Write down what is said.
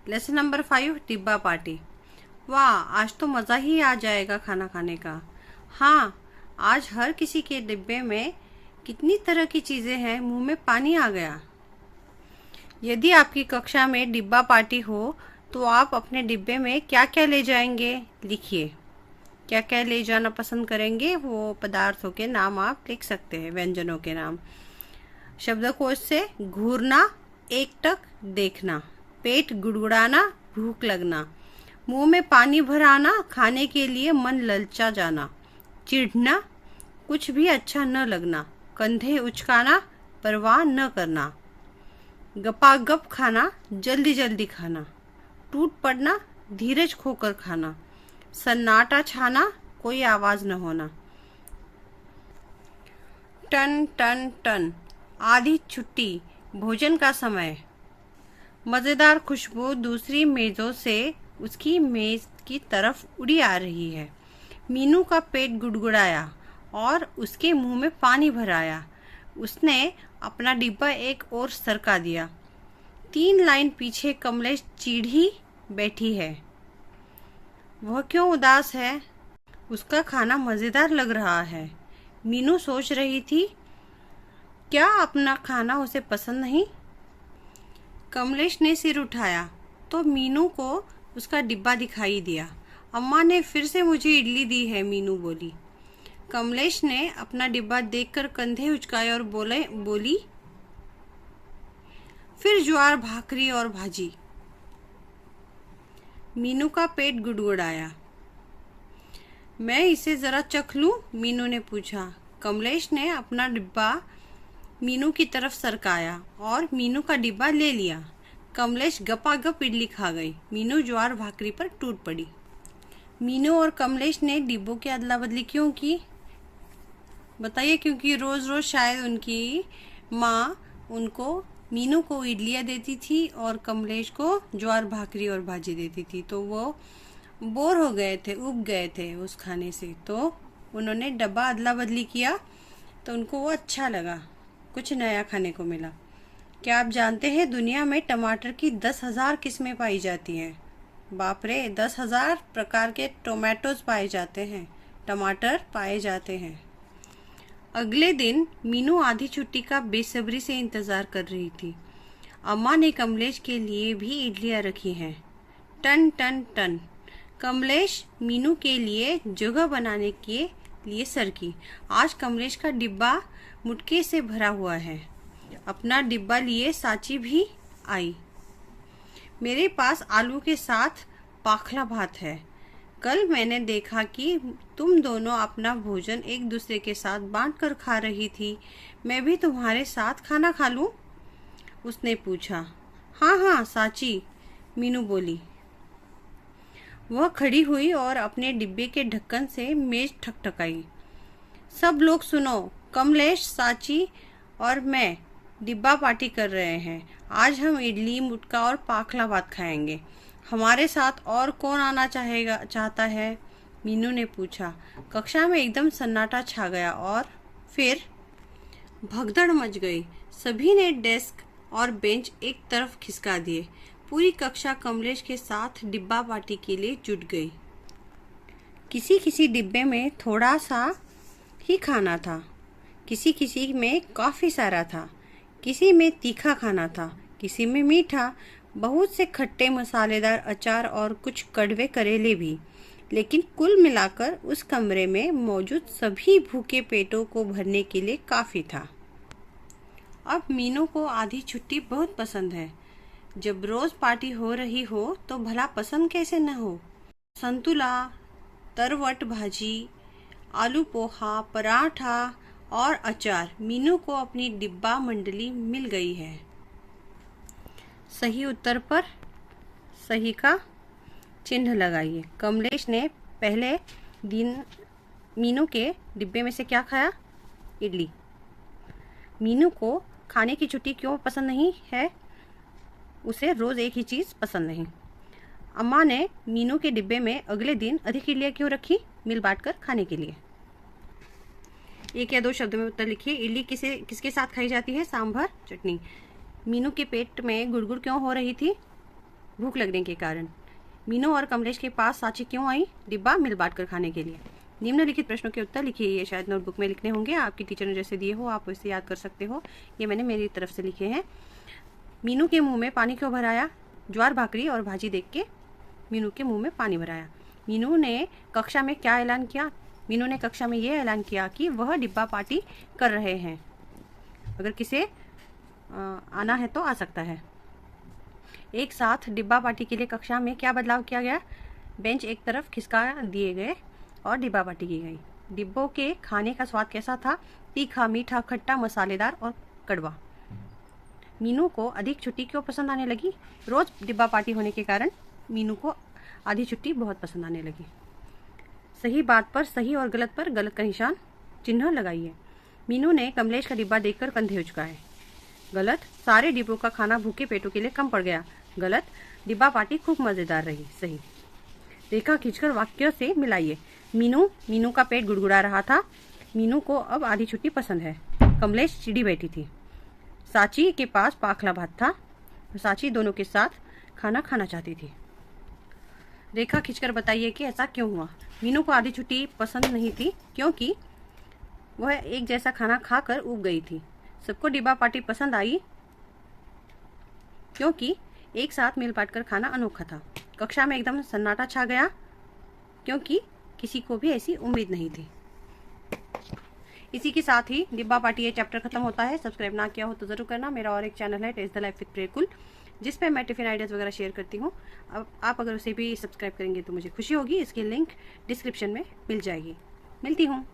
Lesson number 5, डिब्बा party. वाह, आज तो मज़ा ही आ जाएगा खाना खाने का। हाँ, आज हर किसी के डिब्बे में कितनी तरह की चीज़ें हैं, मुंह में पानी आ गया। यदि आपकी कक्षा में डिब्बा पार्टी हो तो आप अपने डिब्बे में क्या क्या ले जाएंगे, लिखिए। क्या क्या ले जाना पसंद करेंगे, वो पदार्थों के नाम आप लिख सकते हैं, व्यंजनों के नाम। शब्दकोश से घूरना, एकटक देखना, पेट गुड़गुड़ाना, भूख लगना, मुंह में पानी भर आना, खाने के लिए मन ललचा जाना, चिढ़ना, कुछ भी अच्छा न लगना, कंधे उचकाना, परवाह न करना, गपागप खाना, जल्दी जल्दी खाना, टूट पड़ना, धीरज खोकर खाना, सन्नाटा छाना, कोई आवाज न होना। टन टन टन, आधी छुट्टी, भोजन का समय। मज़ेदार खुशबू दूसरी मेज़ों से उसकी मेज़ की तरफ उड़ी आ रही है। मीनू का पेट गुड़गुड़ाया और उसके मुंह में पानी भर आया। उसने अपना डिब्बा एक ओर सरका दिया। 3 लाइन पीछे कमलेश चिढ़ी बैठी है। वह क्यों उदास है? उसका खाना मज़ेदार लग रहा है। मीनू सोच रही थी, क्या अपना खाना उसे पसंद नहीं? कमलेश ने सिर उठाया तो मीनू को उसका डिब्बा दिखाई दिया। अम्मा ने फिर से मुझे इडली दी है, मीनू बोली। कमलेश ने अपना डिब्बा देखकर कंधे उचकाए और बोली, फिर ज्वार भाकरी और भाजी। मीनू का पेट गुड़गुड़ाया। मैं इसे जरा चख लूं? मीनू ने पूछा। कमलेश ने अपना डिब्बा मीनू की तरफ सरकाया और मीनू का डिब्बा ले लिया। कमलेश गपागप इडली खा गई। मीनू ज्वार भाकरी पर टूट पड़ी। मीनू और कमलेश ने डिब्बों की अदला बदली क्यों की? बताइए। क्योंकि रोज रोज शायद उनकी माँ उनको मीनू को इडलियाँ देती थी और कमलेश को ज्वार भाकरी और भाजी देती थी, तो वो बोर हो गए थे, उब गए थे उस खाने से, तो उन्होंने डब्बा अदला बदली किया तो उनको वो अच्छा लगा, कुछ नया खाने को मिला। क्या आप जानते हैं दुनिया में टमाटर की 10,000 किस्में पाई जाती हैं? बाप रे, 10,000 प्रकार के टोमेटोज पाए जाते हैं, टमाटर पाए जाते हैं। अगले दिन मीनू आधी छुट्टी का बेसब्री से इंतज़ार कर रही थी। अम्मा ने कमलेश के लिए भी इडलियाँ रखी हैं। टन टन टन, कमलेश मीनू के लिए जगह बनाने के लिए सरकी। आज कमलेश का डिब्बा मुटके से भरा हुआ है। अपना डिब्बा लिए साची भी आई। मेरे पास आलू के साथ पाखला भात है। कल मैंने देखा कि तुम दोनों अपना भोजन एक दूसरे के साथ बांट कर खा रही थी। मैं भी तुम्हारे साथ खाना खा लूं? उसने पूछा। हाँ हाँ साची, मीनू बोली। वह खड़ी हुई और अपने डिब्बे के ढक्कन से मेज ठकठकाई। सब लोग सुनो, कमलेश, साची और मैं डिब्बा पार्टी कर रहे हैं। आज हम इडली, मुटका और पाखला भात खाएंगे। हमारे साथ और कौन आना चाहता है? मीनू ने पूछा। कक्षा में एकदम सन्नाटा छा गया और फिर भगदड़ मच गई। सभी ने डेस्क और बेंच एक तरफ खिसका दिए। पूरी कक्षा कमलेश के साथ डिब्बा पार्टी के लिए जुट गई। किसी किसी डिब्बे में थोड़ा सा ही खाना था, किसी किसी में काफ़ी सारा था, किसी में तीखा खाना था, किसी में मीठा, बहुत से खट्टे मसालेदार अचार और कुछ कड़वे करेले भी। लेकिन कुल मिलाकर उस कमरे में मौजूद सभी भूखे पेटों को भरने के लिए काफ़ी था। अब मीनू को आधी छुट्टी बहुत पसंद है। जब रोज़ पार्टी हो रही हो तो भला पसंद कैसे न हो। संतुला, तरवट भाजी, आलू पोहा, पराठा और अचार। मीनू को अपनी डिब्बा मंडली मिल गई है। सही उत्तर पर सही का चिन्ह लगाइए। कमलेश ने पहले दिन मीनू के डिब्बे में से क्या खाया? इडली। मीनू को खाने की छुट्टी क्यों पसंद नहीं है? उसे रोज़ एक ही चीज़ पसंद नहीं। अम्मा ने मीनू के डिब्बे में अगले दिन अधिक इडलियाँ क्यों रखी? मिल बांट कर खाने के लिए। एक या दो शब्द में उत्तर लिखिए। इडली किसके साथ खाई जाती है? सांभर, चटनी। मीनू के पेट में गुड़गुड़ क्यों हो रही थी? भूख लगने के कारण। मीनू और कमलेश के पास सांची क्यों आई? डिब्बा मिल बांट कर खाने के लिए। निम्नलिखित प्रश्नों के उत्तर लिखिए। ये शायद नोटबुक में लिखने होंगे, आपकी टीचर ने जैसे दिए हो आप वैसे याद कर सकते हो। ये मैंने मेरी तरफ से लिखे हैं। मीनू के मुंह में पानी क्यों भराया? ज्वार भाकरी और भाजी देख के मीनू के मुंह में पानी भराया। मीनू ने कक्षा में क्या ऐलान किया? मीनू ने कक्षा में ये ऐलान किया कि वह डिब्बा पार्टी कर रहे हैं। अगर किसे आना है तो आ सकता है। एक साथ डिब्बा पार्टी के लिए कक्षा में क्या बदलाव किया गया? बेंच एक तरफ खिसका दिए गए और डिब्बा पार्टी की गई। डिब्बों के खाने का स्वाद कैसा था? तीखा, मीठा, खट्टा, मसालेदार और कड़वा। मीनू को अधिक छुट्टी क्यों पसंद आने लगी? रोज डिब्बा पार्टी होने के कारण मीनू को आधी छुट्टी बहुत पसंद आने लगी। सही बात पर सही और गलत पर गलत का निशान चिन्ह लगाइए। मीनू ने कमलेश का डिब्बा देखकर कंधे उचकाए। गलत, सारे डिब्बों का खाना भूखे पेटों के लिए कम पड़ गया। गलत, डिब्बा पार्टी खूब मजेदार रही। सही। रेखा खींचकर वाक्य से मिलाइए। मीनू का पेट गुड़गुड़ा रहा था। मीनू को अब आधी छुट्टी पसंद है। कमलेश चिड़ी बैठी थी। सांची के पास पाखला भात था। सांची दोनों के साथ खाना खाना चाहती थी। रेखा खींचकर बताइए कि ऐसा क्यों हुआ? मीनू को आधी छुट्टी पसंद नहीं थी क्योंकि वह एक जैसा खाना खाकर ऊब गई थी। सबको डिब्बा पार्टी पसंद आई क्योंकि एक साथ मिल बांट कर खाना अनोखा था। कक्षा में एकदम सन्नाटा छा गया क्योंकि किसी को भी ऐसी उम्मीद नहीं थी। इसी के साथ ही डिब्बा पार्टी ये चैप्टर खत्म होता है। सब्सक्राइब ना किया हो तो जरूर करना। मेरा और एक चैनल है टेस्ट द लाइफ विद प्रेकुल, जिस पे मैं टिफिन आइडियाज़ वगैरह शेयर करती हूँ। अब आप अगर उसे भी सब्सक्राइब करेंगे तो मुझे खुशी होगी। इसकी लिंक डिस्क्रिप्शन में मिल जाएगी। मिलती हूँ।